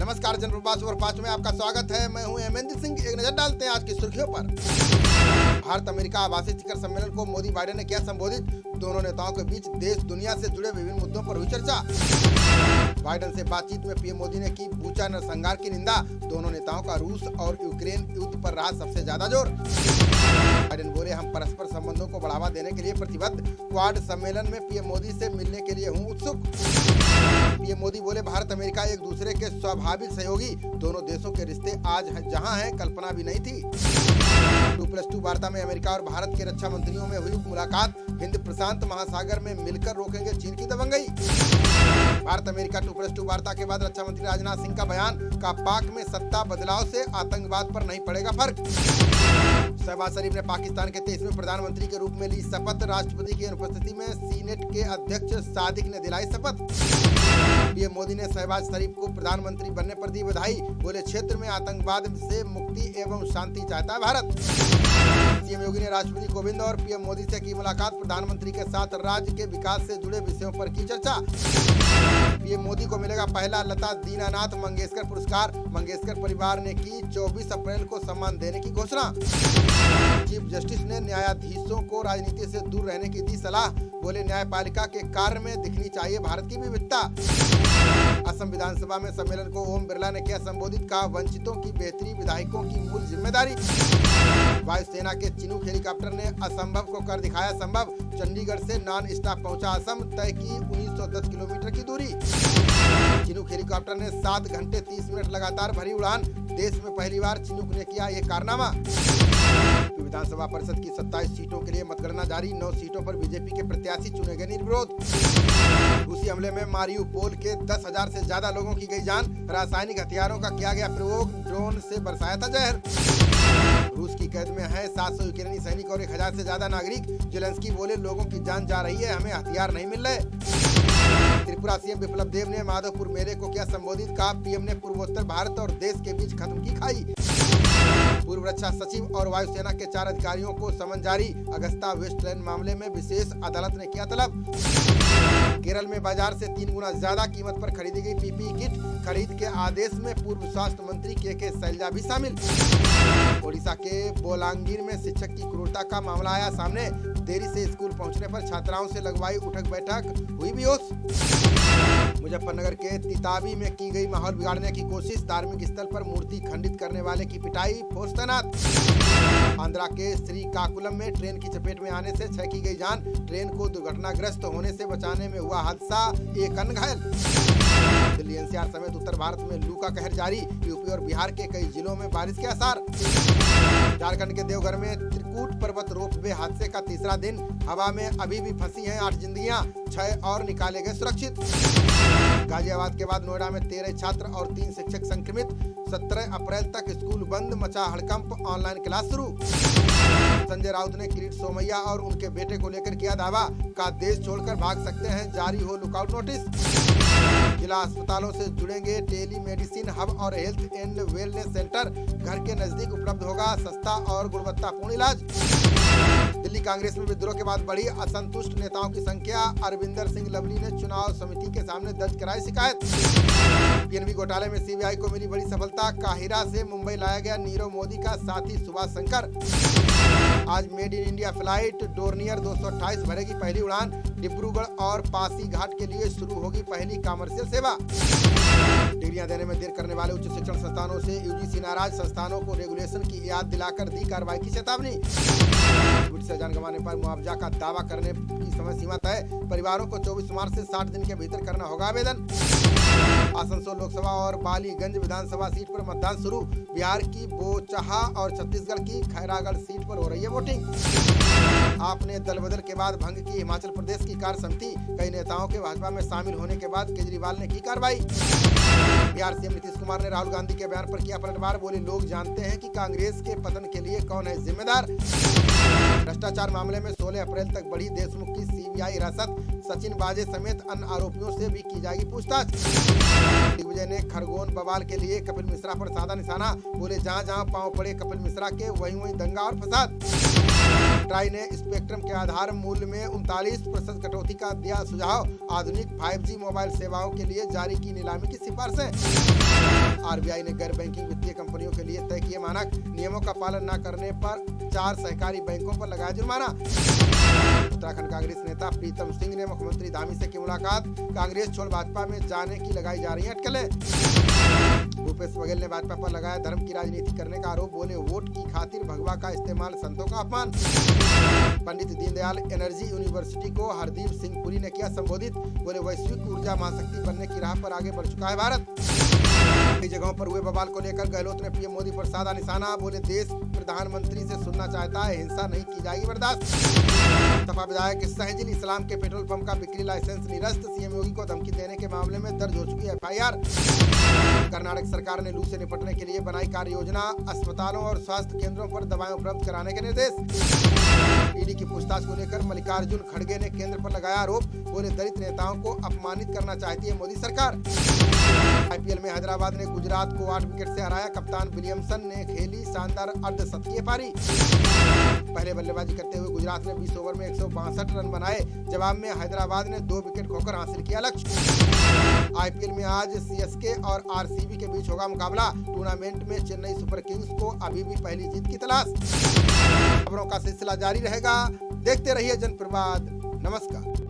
नमस्कार, जनप्रवास सुपरफास्ट में आपका स्वागत है। मैं हूं हेमेंद्र सिंह। एक नजर डालते हैं आज की सुर्खियों पर। भारत अमेरिका आभासी शिखर सम्मेलन को मोदी बाइडेन ने किया संबोधित। दोनों नेताओं के बीच देश दुनिया से जुड़े विभिन्न मुद्दों पर हुई चर्चा। बाइडेन से बातचीत में पीएम मोदी ने की बूचा नरसंहार की निंदा। दोनों नेताओं का रूस और यूक्रेन युद्ध पर रहा सबसे ज्यादा जोर। बाइडेन बोले, हम परस्पर संबंधों को बढ़ावा देने के लिए प्रतिबद्ध। क्वाड सम्मेलन में पीएम मोदी से मिलने के लिए हूं उत्सुक। पीएम मोदी बोले, भारत अमेरिका एक दूसरे के स्वाभाविक सहयोगी। दोनों देशों के रिश्ते आज जहां हैं कल्पना भी नहीं थी। 2+2 वार्ता में अमेरिका और भारत के रक्षा मंत्रियों में हुई मुलाकात। हिंद प्रशांत महासागर में मिलकर रोकेंगे चीन की दबंगई। भारत अमेरिका 2+2 वार्ता के बाद रक्षा मंत्री राजनाथ सिंह का बयान का पाक में सत्ता बदलाव से आतंकवाद पर नहीं पड़ेगा फर्क। शहबाज शरीफ ने पाकिस्तान के 23वें प्रधानमंत्री के रूप में ली शपथ। राष्ट्रपति की अनुपस्थिति में सीनेट के अध्यक्ष सादिक ने दिलाई शपथ। पीएम मोदी ने शहबाज शरीफ को प्रधानमंत्री बनने पर दी बधाई। बोले, क्षेत्र में आतंकवाद से मुक्ति एवं शांति चाहता है भारत। सीएम योगी ने राष्ट्रपति कोविंद और पीएम मोदी से की मुलाकात। प्रधानमंत्री के साथ राज्य के विकास से जुड़े विषयों पर की चर्चा। पीएम मोदी को मिलेगा पहला लता दीनानाथ मंगेशकर पुरस्कार। मंगेशकर परिवार ने की 24 अप्रैल को सम्मान देने की घोषणा। चीफ जस्टिस ने न्यायाधीशों को राजनीति से दूर रहने की दी सलाह। बोले, न्यायपालिका के कार्य में दिखनी चाहिए भारत की विविधता। असम विधानसभा में सम्मेलन को ओम बिरला ने किया संबोधित। कहा, वंचितों की बेहतरी विधायकों की मूल जिम्मेदारी। वायुसेना के चिनूक हेलीकॉप्टर ने असंभव को कर दिखाया संभव। चंडीगढ़ से नॉन स्टॉप पहुंचा असम, तय की 1910 किलोमीटर की दूरी। चिनूक हेलीकॉप्टर ने 7 घंटे 30 मिनट लगातार भरी उड़ान। देश में पहली बार चिनूक ने किया ये कारनामा। विधानसभा परिषद की 27 सीटों के लिए मतगणना जारी। 9 सीटों पर बीजेपी के प्रत्याशी चुने गए निर्विरोध। रूसी हमले में मारियुपोल के 10,000 से ज्यादा लोगों की गई जान। रासायनिक हथियारों का किया गया प्रयोग। ड्रोन से बरसाया था जहर। रूस की कैद में है 700 यूक्रेनी सैनिक और 1000 से ज्यादा नागरिक। जेलेंस्की बोले, लोगों की जान जा रही है, हमें हथियार नहीं मिल रहे। त्रिपुरा सीएम विप्लव देव ने माधवपुर मेले को किया संबोधित। कहा, पीएम ने पूर्वोत्तर भारत और देश के बीच खत्म की खाई। पूर्व रक्षा सचिव और वायुसेना के 4 अधिकारियों को समन जारी। अगस्ता वेस्टलैंड मामले में विशेष अदालत ने किया तलब। केरल में बाजार से 3 गुना ज्यादा कीमत पर खरीदी गई पीपीई किट। खरीद के आदेश में पूर्व स्वास्थ्य मंत्री के शैलजा भी शामिल। ओडिशा के बोलांगीर में शिक्षक की क्रूरता का मामला आया सामने। देरी से स्कूल पहुंचने पर छात्राओं से लगवाई उठक बैठक, हुई बेहोश। मुजफ्फरनगर के तितावी में की गई माहौल बिगाड़ने की कोशिश। धार्मिक स्थल पर मूर्ति खंडित करने वाले की पिटाई, फोर्स तैनात। आंध्रा के श्रीकाकुलम में ट्रेन की चपेट में आने से 6 की गई जान। ट्रेन को दुर्घटनाग्रस्त होने से बचाने में हुआ हादसा, 1 अन्य घायल। दिल्ली एनसीआर समेत उत्तर भारत में लू का कहर जारी। यूपी और बिहार के कई जिलों में बारिश के आसार। झारखंड के देवघर में त्रिकूट पर्वत रोपवे हादसे का तीसरा दिन। हवा में अभी भी फंसी हैं 8 जिंदगियां, 6 और निकाले गए सुरक्षित। गाजियाबाद के बाद नोएडा में 13 छात्र और 3 शिक्षक संक्रमित। 17 अप्रैल तक स्कूल बंद, मचा हड़कंप, ऑनलाइन क्लास शुरू। संजय राउत ने किरीट सोमैया और उनके बेटे को लेकर किया दावा। का देश छोड़कर भाग सकते हैं, जारी हो लुकआउट नोटिस। जिला अस्पतालों से जुड़ेंगे टेली मेडिसिन हब और हेल्थ एंड वेलनेस सेंटर। घर के नजदीक उपलब्ध होगा सस्ता और गुणवत्तापूर्ण इलाज। दिल्ली कांग्रेस में विद्रोह के बाद बढ़ी असंतुष्ट नेताओं की संख्या। अरविंदर सिंह लवली ने चुनाव समिति के सामने दर्ज कराई शिकायत। पीएनबी घोटाले में सीबीआई को मिली बड़ी सफलता। काहिरा से मुंबई लाया गया नीरव मोदी का साथी सुभाष शंकर। आज made in India flight Dornier 228 भरेगी पहली उड़ान। डिब्रूगढ़ और पासीघाट के लिए शुरू होगी पहली कमर्शियल सेवा। डिग्रियां देने में देर करने वाले उच्च शिक्षण संस्थानों से यूजीसी नाराज। संस्थानों को रेगुलेशन की याद दिलाकर दी कार्रवाई की चेतावनी। से जान गंवाने पर मुआवजा का दावा करने की समय सीमा तय। परिवारों को 24 मार्च से 60 दिन के भीतर करना होगा आवेदन। आसनसोल लोकसभा और बालीगंज विधानसभा सीट पर मतदान शुरू। बिहार की बोचहा और छत्तीसगढ़ की खैरागढ़ सीट पर हो रही है वोटिंग। आपने दल बदल के बाद भंग की हिमाचल प्रदेश की कार्य समिति। कई नेताओं के भाजपा में शामिल होने के बाद केजरीवाल ने की कार्रवाई। बिहार सीएम नीतीश कुमार ने राहुल गांधी के बयान पर किया पलटवार। बोले, लोग जानते हैं कि कांग्रेस के पतन के लिए कौन है जिम्मेदार। भ्रष्टाचार मामले में 16 अप्रैल तक बढ़ी देशमुख की सीबीआई हिरासत। सचिन बाजे समेत अन्य आरोपियों से भी की जाएगी पूछताछ। दिग्विजय ने खरगोन बवाल के लिए कपिल मिश्रा पर साधा निशाना। बोले, जहां जहां पांव पड़े कपिल मिश्रा के, वहीं वहीं दंगा और फसाद। ट्राई ने स्पेक्ट्रम के आधार मूल्य में 39% कटौती का दिया सुझाव। आधुनिक 5G मोबाइल सेवाओं के लिए जारी की नीलामी की सिफारिशें। आरबीआई ने गैर बैंकिंग वित्तीय कंपनियों के लिए तय किए मानक, नियमों का पालन न करने पर 4 सहकारी बैंकों पर लगाया जुर्माना। उत्तराखंड कांग्रेस नेता प्रीतम सिंह ने मुख्यमंत्री धामी से की मुलाकात, कांग्रेस छोड़ भाजपा में जाने की लगाई जा रही हैं अटकलें। भूपेश बघेल ने भाजपा पर लगाया धर्म की राजनीति करने का आरोप, बोले वोट की खातिर भगवा का इस्तेमाल संतों का अपमान। पंडित दीनदयाल एनर्जी यूनिवर्सिटी को हरदीप सिंह पुरी ने किया संबोधित, बोले वैश्विक ऊर्जा महाशक्ति बनने की राह पर आगे बढ़ चुका है भारत। कई जगहों पर हुए बवाल को लेकर गहलोत ने पीएम मोदी पर साधा निशाना, बोले देश प्रधानमंत्री से सुनना चाहता है, हिंसा नहीं की जाएगी बर्दाश्त। सपा विधायक शहजील इस्लाम के पेट्रोल पंप का बिक्री लाइसेंस निरस्त, सीएम योगी को धमकी देने के मामले में दर्ज हो चुकी एफआईआर। कर्नाटक सरकार ने लू से निपटने के लिए बनाई कार्य योजना, अस्पतालों और स्वास्थ्य केंद्रों पर दवाएं उपलब्ध कराने के निर्देश। ईडी की पूछताछ को लेकर मल्लिकार्जुन खड़गे ने केंद्र पर लगाया आरोप, बोले दलित नेताओं को अपमानित करना चाहती है मोदी सरकार। आईपीएल में हैदराबाद ने गुजरात को 8 विकेट से हराया, कप्तान विलियमसन ने खेली शानदार अर्धशतकीय पारी। पहले बल्लेबाजी करते हुए गुजरात ने 20 ओवर में 162 रन बनाए, जवाब में हैदराबाद ने 2 विकेट खोकर हासिल किया लक्ष्य। आईपीएल में आज सीएसके और आरसीबी के बीच होगा मुकाबला, टूर्नामेंट में चेन्नई सुपर किंग्स को अभी भी पहली जीत की तलाश। खबरों का सिलसिला जारी रहेगा, देखते रहिए जनप्रवाद। नमस्कार।